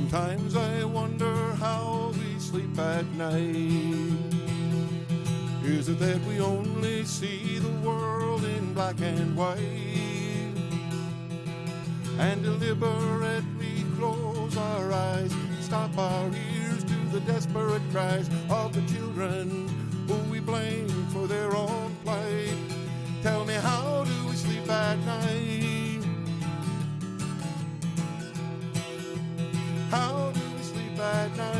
Sometimes I wonder how we sleep at night. Is it that we only see the world in black and white, and deliberately close our eyes, stop our ears to the desperate cries of the children who we blame for their own plight? Tell me, how do we sleep at night? How do we sleep at night?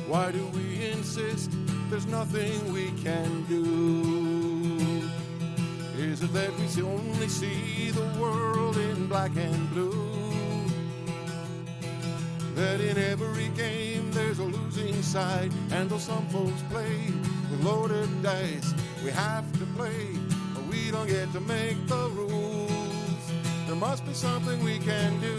Why do we insist there's nothing we can do? Is it that we only see the world in black and blue? That in every game there's a losing side, and though some folks play with loaded dice, we have to play, but we don't get to make the rules. There must be something we can do,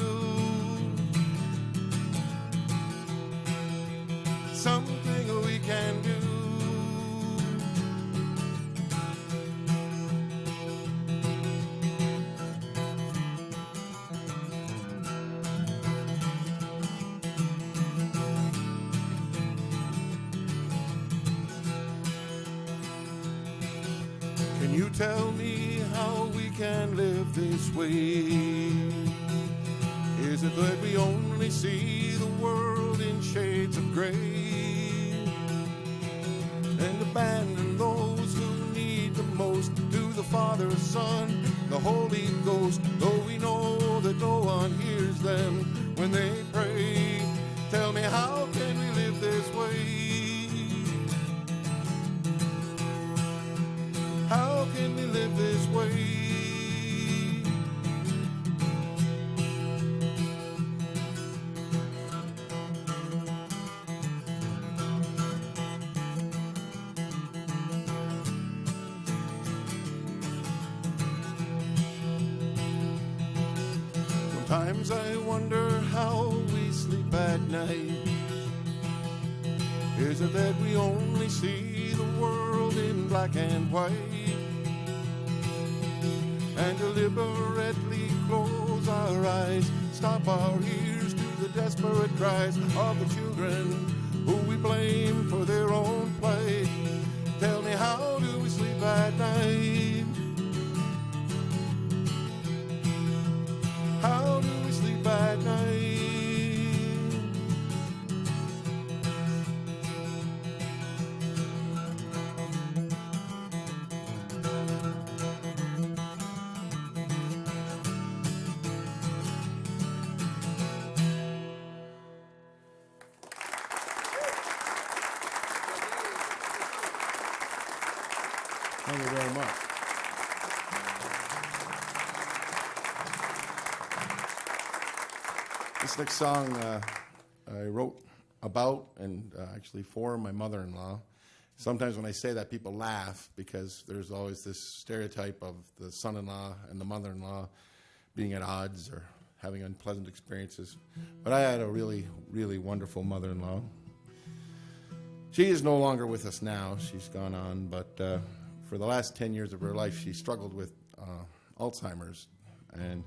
something we can do. Can you tell me how we can live this way? Is it that we only see the world in shades of gray, and abandon those who need the most to the Father, Son, the Holy Ghost, though we know that no one hears them when they pray? Tell me, how can we live this way? How can we live this way? Sometimes I wonder how we sleep at night. Is it that we only see the world in black and white, and deliberately close our eyes, stop our ears to the desperate cries of the children who we blame for their own plight? Tell me, how do we sleep at night? How do we sleep at night? Thank you very much. This next song I wrote about and actually for my mother-in-law. Sometimes when I say that, people laugh because there's always this stereotype of the son-in-law and the mother-in-law being at odds or having unpleasant experiences. But I had a really, really wonderful mother-in-law. She is no longer with us now. She's gone on, but for the last 10 years of her life, she struggled with Alzheimer's. And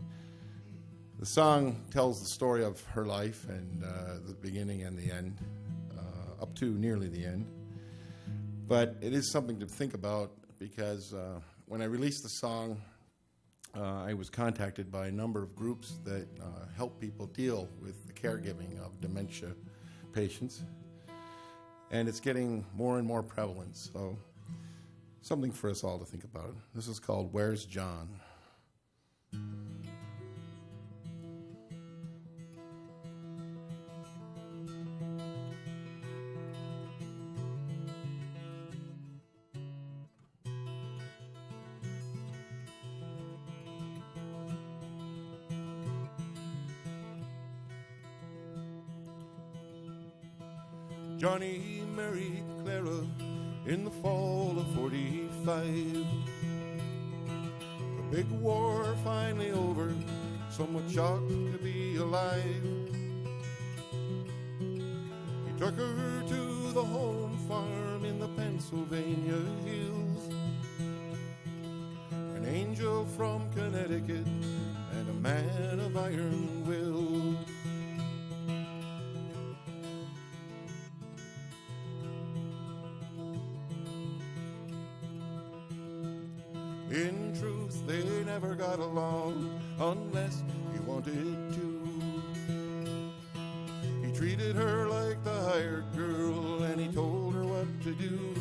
the song tells the story of her life and the beginning and the end, up to nearly the end. But it is something to think about because when I released the song, I was contacted by a number of groups that help people deal with the caregiving of dementia patients. And it's getting more and more prevalent, so something for us all to think about. This is called Where's John? Johnny married Clara in the fall of 45. The big war finally over, somewhat shocked to be alive. He took her to the home farm in the Pennsylvania hills. An angel from Connecticut and a man of iron will. In truth, they never got along unless he wanted to. He treated her like the hired girl and he told her what to do.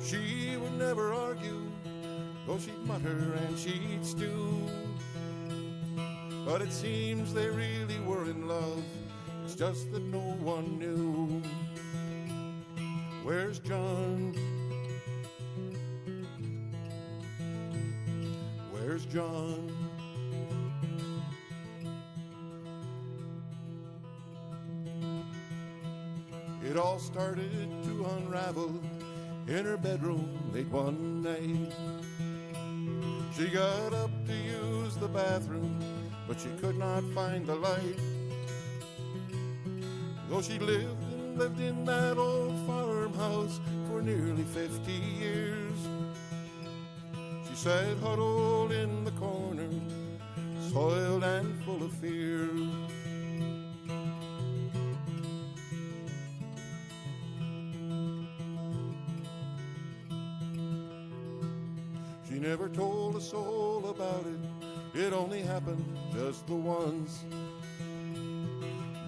She would never argue, though she'd mutter and she'd stew. But it seems they really were in love, it's just that no one knew. Where's John? Where's John? It all started to unravel in her bedroom late one night. She got up to use the bathroom, but she could not find the light. Though she lived in that old farmhouse for nearly 50 years, she sat huddled in the corner, soiled and full of fear. She never told a soul about it, it only happened just the once.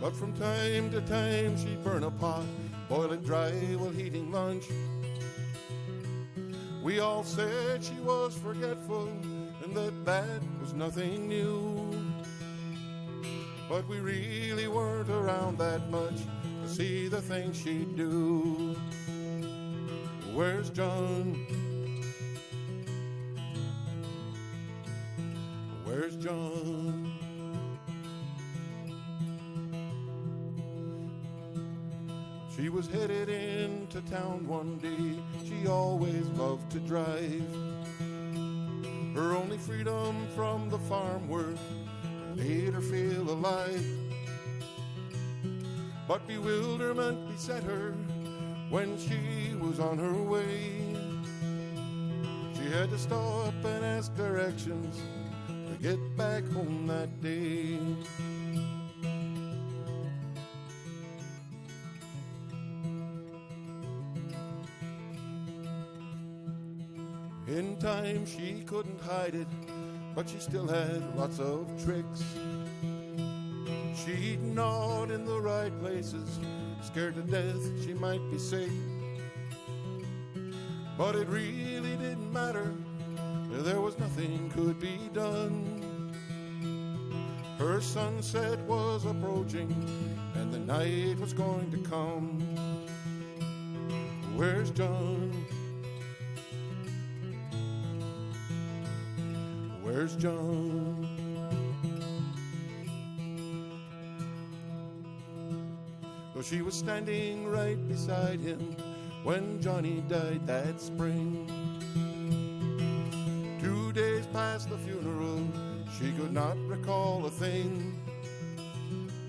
But from time to time she'd burn a pot, boil it dry while heating lunch. We all said she was forgetful and that was nothing new. But we really weren't around that much to see the things she'd do. Where's John? Where's John? She was headed into town one day, she always loved to drive. Her only freedom from the farm work made her feel alive. But bewilderment beset her when she was on her way. She had to stop and ask directions to get back home that day. In time she couldn't hide it, but she still had lots of tricks. She'd nod in the right places, scared to death she might be sick. But it really didn't matter, there was nothing could be done. Her sunset was approaching and the night was going to come. Where's John? Where's John? Well, she was standing right beside him when Johnny died that spring. 2 days past the funeral, she could not recall a thing.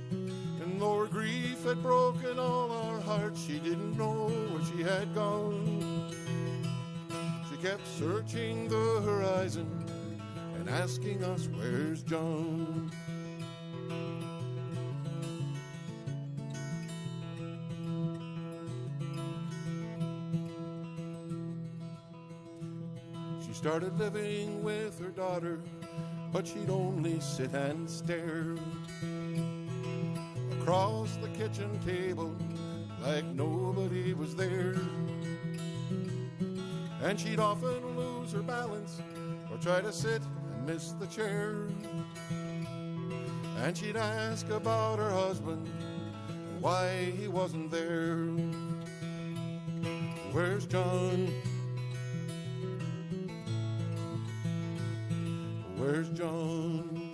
And though her grief had broken all our hearts, she didn't know where she had gone. She kept searching the horizon and asking us, where's John? She started living with her daughter, but she'd only sit and stare across the kitchen table like nobody was there. And she'd often lose her balance or try to sit and miss the chair. And she'd ask about her husband and why he wasn't there. Where's John? Where's John?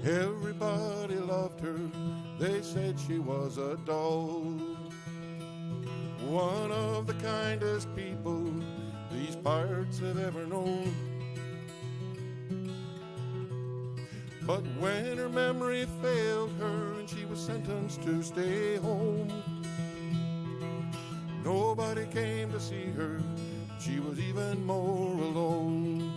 Everybody loved her, they said she was a doll. one of the kindest people these parts have ever known. But when her memory failed her and she was sentenced to stay home, nobody came to see her. She was even more alone.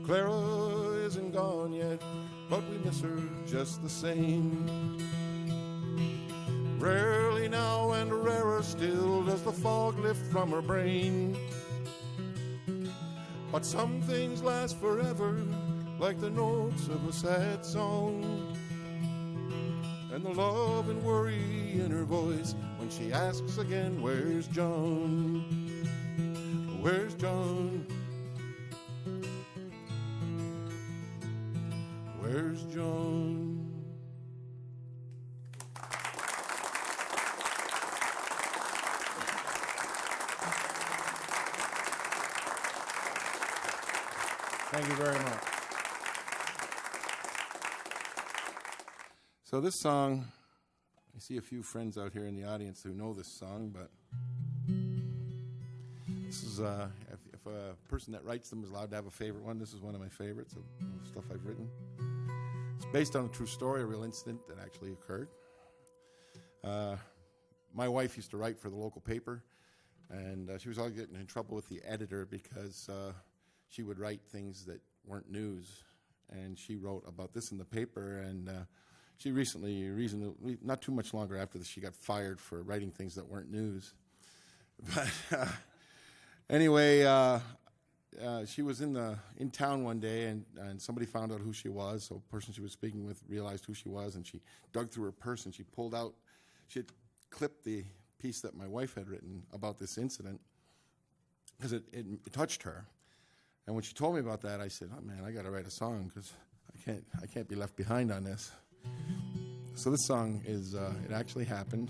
Clara isn't gone yet, but we miss her just the same. Rarely now and rarer still does the fog lift from her brain. But some things last forever, like the notes of a sad song, and the love and worry in her voice when she asks again, where's John? Where's John? Where's John? Thank you very much. So this song, I see a few friends out here in the audience who know this song, but this is, if a person that writes them is allowed to have a favorite one, this is one of my favorites of stuff I've written. It's based on a true story, a real incident that actually occurred. My wife used to write for the local paper, and she was always getting in trouble with the editor because she would write things that weren't news. And she wrote about this in the paper, and she recently, not too much longer after this, she got fired for writing things that weren't news. But anyway, she was in town one day, and somebody found out who she was. So the person she was speaking with realized who she was, and she dug through her purse, and she pulled out, she had clipped the piece that my wife had written about this incident because it touched her. And when she told me about that, I said, oh man, I got to write a song because I can't be left behind on this. So this song is, it actually happened,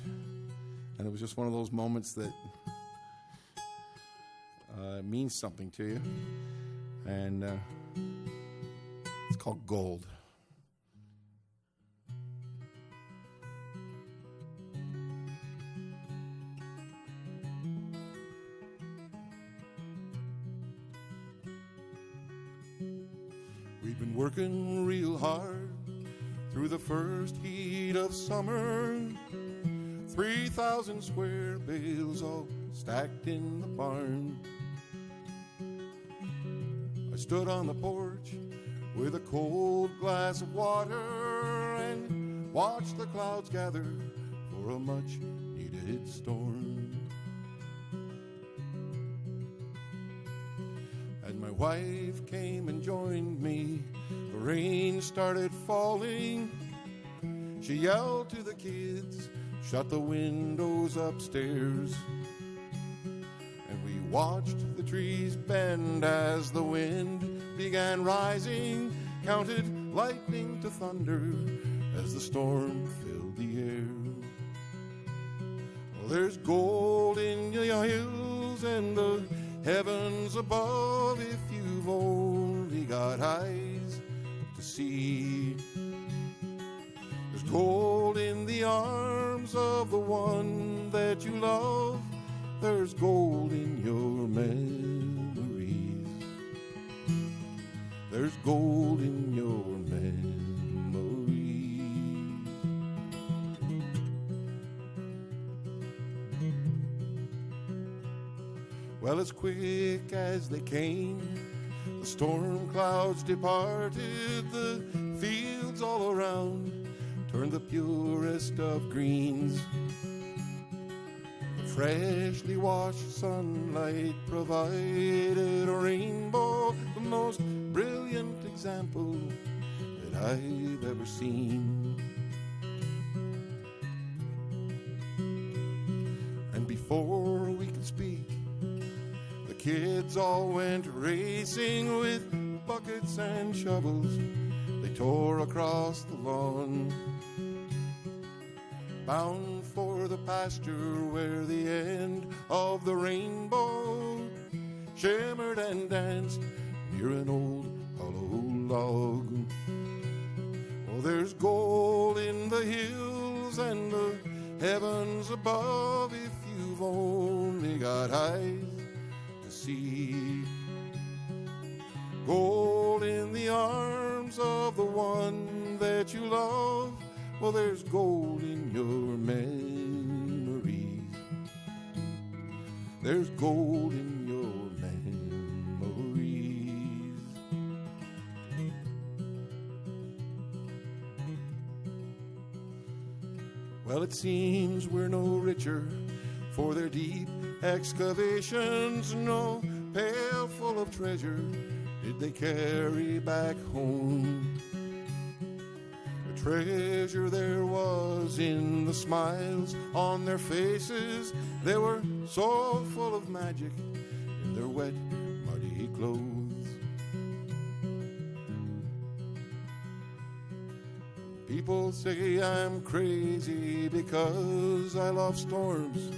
and it was just one of those moments that means something to you. And it's called Gold. We've been working real hard through the first heat of summer. 3,000 square bales all stacked in the barn. I stood on the porch with a cold glass of water and watched the clouds gather for a much needed storm. And my wife came and joined me. The rain started falling. She yelled to the kids, shut the windows upstairs. And we watched the trees bend as the wind began rising, counted lightning to thunder as the storm filled the air. Well, there's gold in the hills and the heavens above if you've only got eyes to see. There's gold in the arms of the one that you love. There's gold in your memories. There's gold in your memories. Well, as quick as they came, the storm clouds departed. The fields all around turned the purest of greens. The freshly washed sunlight provided a rainbow, the most brilliant example that I've ever seen. And before we could speak, kids all went racing with buckets and shovels. They tore across the lawn, bound for the pasture where the end of the rainbow shimmered and danced near near an old hollow log. Oh, there's gold in the hills and the heavens above if you've only got eyes to see. Gold in the arms of the one that you love. Well, there's gold in your memories. There's gold in your memories. Well, it seems we're no richer for their deep excavations. No pail full of treasure did they carry back home. The treasure there was in the smiles on their faces. They were so full of magic in their wet, muddy clothes. People say I'm crazy because I love storms.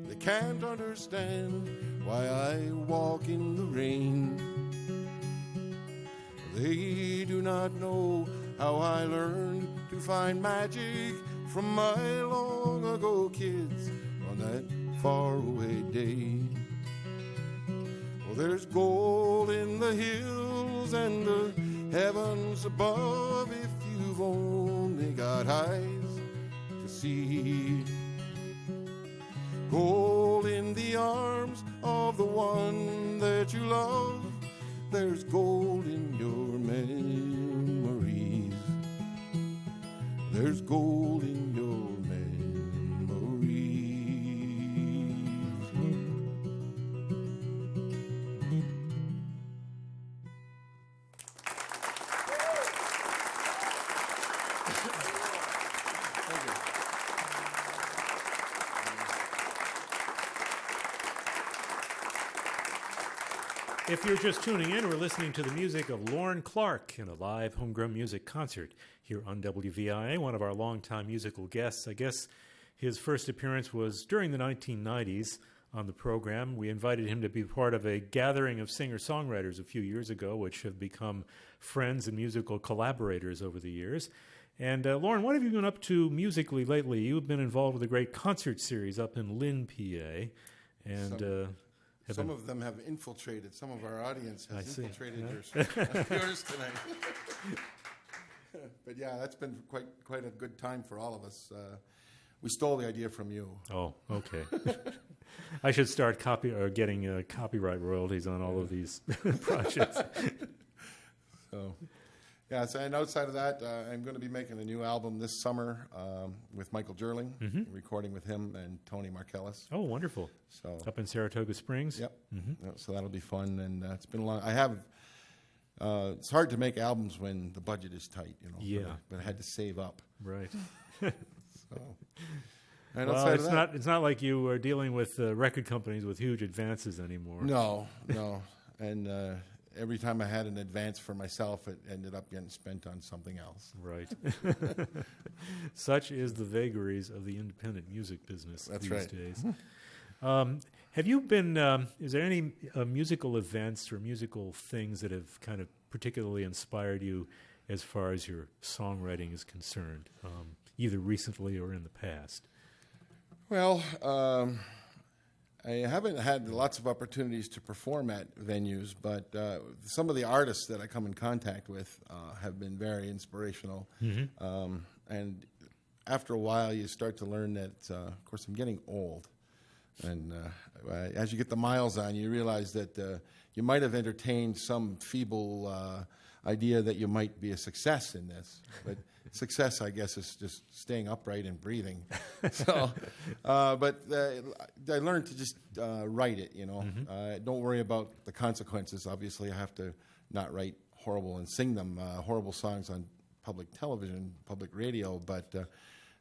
They can't understand why I walk in the rain. They do not know how I learned to find magic from my long ago kids on that faraway day. Well, there's gold in the hills and the heavens above if you've only got eyes to see. Gold in the arms of the one that you love. There's gold in your memories. There's gold in your memories. If you're just tuning in, we're listening to the music of Lorne Clarke in a live homegrown music concert here on WVIA, one of our longtime musical guests. I guess his first appearance was during the 1990s on the program. We invited him to be part of a gathering of singer-songwriters a few years ago, which have become friends and musical collaborators over the years. And Lorne, what have you been up to musically lately? You've been involved with a great concert series up in Lynn, PA, and... Some of them have infiltrated. Some of our audience has infiltrated yours tonight. But yeah, that's been quite a good time for all of us. We stole the idea from you. Oh, okay. I should start getting copyright royalties on all of these projects. So, yeah. So, and outside of that, I'm going to be making a new album this summer with Michael Jerling, recording with him and Tony Markellis. Oh, wonderful. So up in Saratoga Springs. Yep. So that'll be fun, and it's been a long. I have. It's hard to make albums when the budget is tight, you know. Yeah. But I had to save up. Right. So. And well, it's not like you are dealing with record companies with huge advances anymore. No, and every time I had an advance for myself, it ended up getting spent on something else. Right. Such is the vagaries of the independent music business these days. Have you been, is there any musical events or musical things that have kind of particularly inspired you as far as your songwriting is concerned, either recently or in the past? Well, I haven't had lots of opportunities to perform at venues, but some of the artists that I come in contact with have been very inspirational. And after a while, you start to learn that, of course, I'm getting old. And as you get the miles on, you realize that you might have entertained some feeble idea that you might be a success in this. But success, I guess, is just staying upright and breathing. So, but I learned to just write it, you know. Don't worry about the consequences. Obviously, I have to not write horrible and sing them, horrible songs on public television, public radio, but...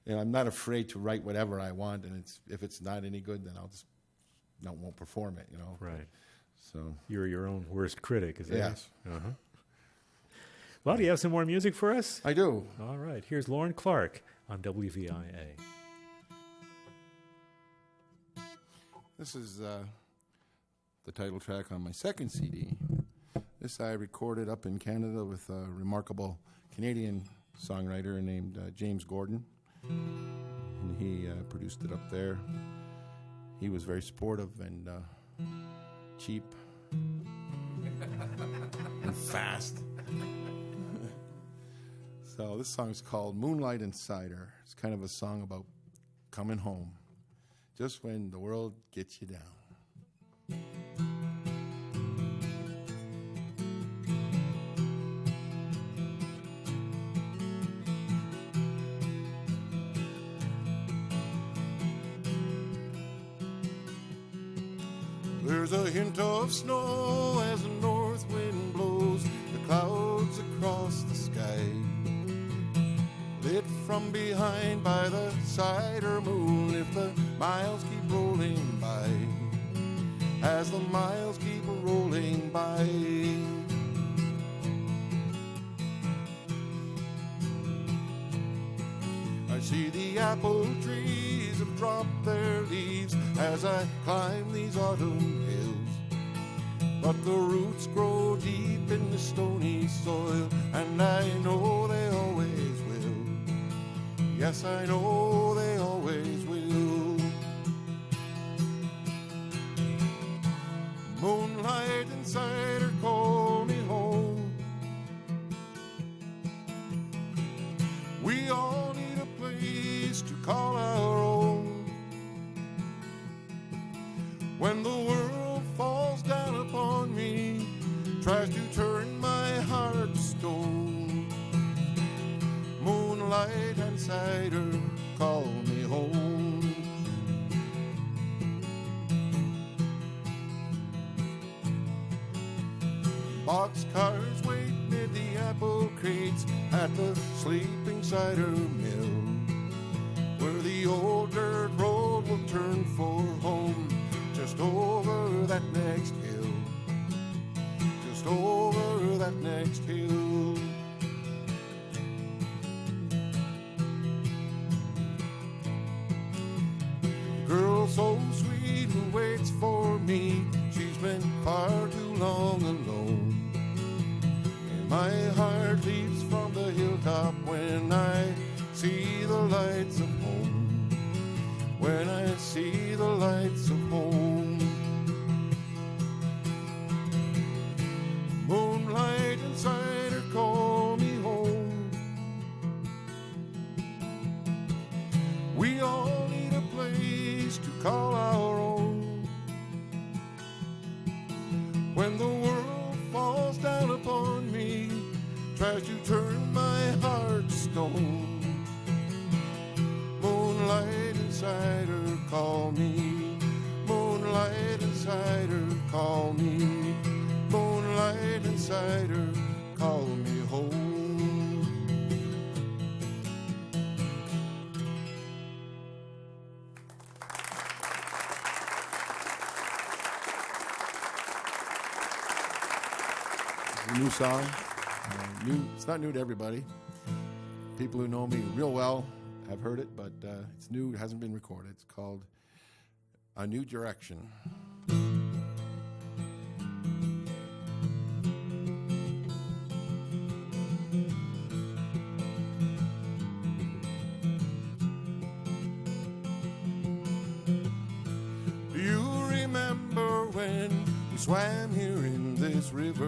you know, I'm not afraid to write whatever I want, and if it's not any good, then I won't perform it. You know, right? So you're your own worst critic, is that? Yes. Well, do you have some more music for us? I do. All right. Here's Lorne Clarke on WVIA. This is the title track on my second CD. This I recorded up in Canada with a remarkable Canadian songwriter named James Gordon. And he produced it up there. He was very supportive and cheap and fast. So this song's called Moonlight and Cider. It's kind of a song about coming home, just when the world gets you down. There's a hint of snow as the north wind blows the clouds across the sky, lit from behind by the cider moon if the miles keep rolling by, as the miles keep rolling by. I see the apple trees have dropped their leaves as I climb these autumn hills, but the roots grow deep in the stony soil, and I know they always will. Yes, I know they always will. Moonlight and cider call me home. We all need a place to call our own. When the world falls down upon me, tries to turn my heart to stone, moonlight and cider call me home. Boxcars wait mid the apple crates at the sleeping cider mill, where the old dirt road will turn for home, just over that next hill, just over that next hill. Girl so sweet who waits for me, she's been far too long alone. And my heart leaps from the hilltop when I see the lights of home, when I see the lights of home. Moonlight and cider call me home. We all need a place to call our own. When the world falls down upon me, tries to turn my heart to stone, moonlight and cider call me. Moonlight and cider call me. Moonlight and cider call me home. It's a new song. It's not new to everybody. People who know me real well have heard it, but it's new. It hasn't been recorded. It's called A New Direction. Do you remember when we swam here in this river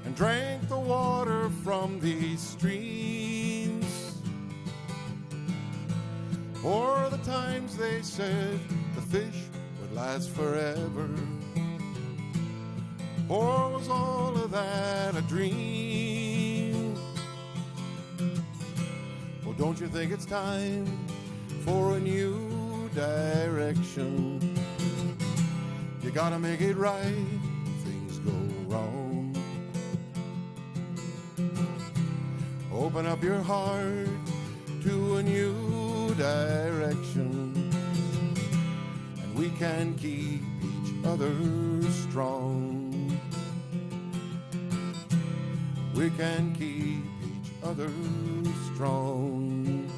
and drank the water from these streams? Or the times they said the fish would last forever? Or was all of that a dream? Well, don't you think it's time for a new direction? You gotta make it right if things go wrong. Open up your heart to a new direction, and we can keep each other strong. We can keep each other strong.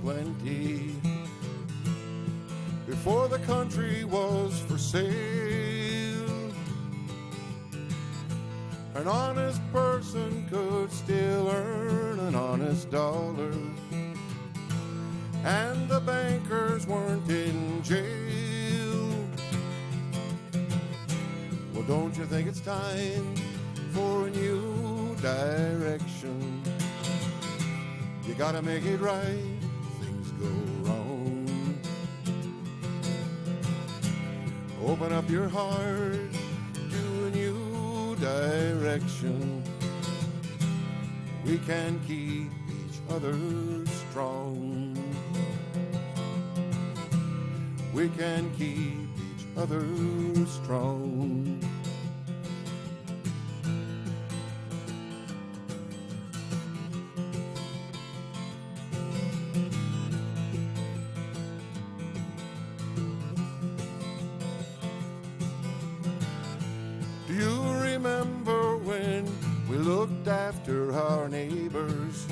plenty. Before the country was for sale, an honest person could still earn an honest dollar, and the bankers weren't in jail. Well, don't you think it's time for a new direction? You gotta make it right, things go wrong. Open up your heart to a new direction. We can keep each other strong. We can keep each other strong. Do you remember when we looked after our neighbors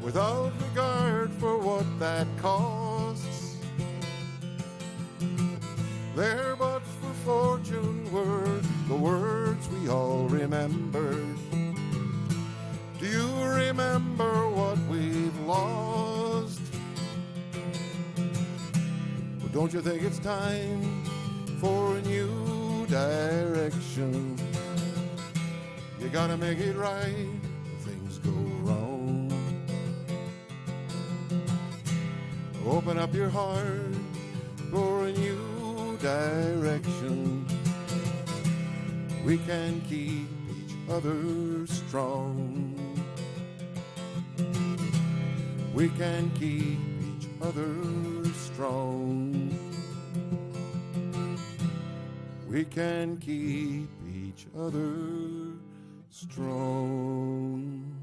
without regard for what that costs? There but for fortune were the words we all remembered. Do you remember what we've lost? Well, don't you think it's time for a new direction? You gotta make it right, things go wrong. Open up your heart for a new direction. We can keep each other strong. We can keep each other strong. We can keep each other strong.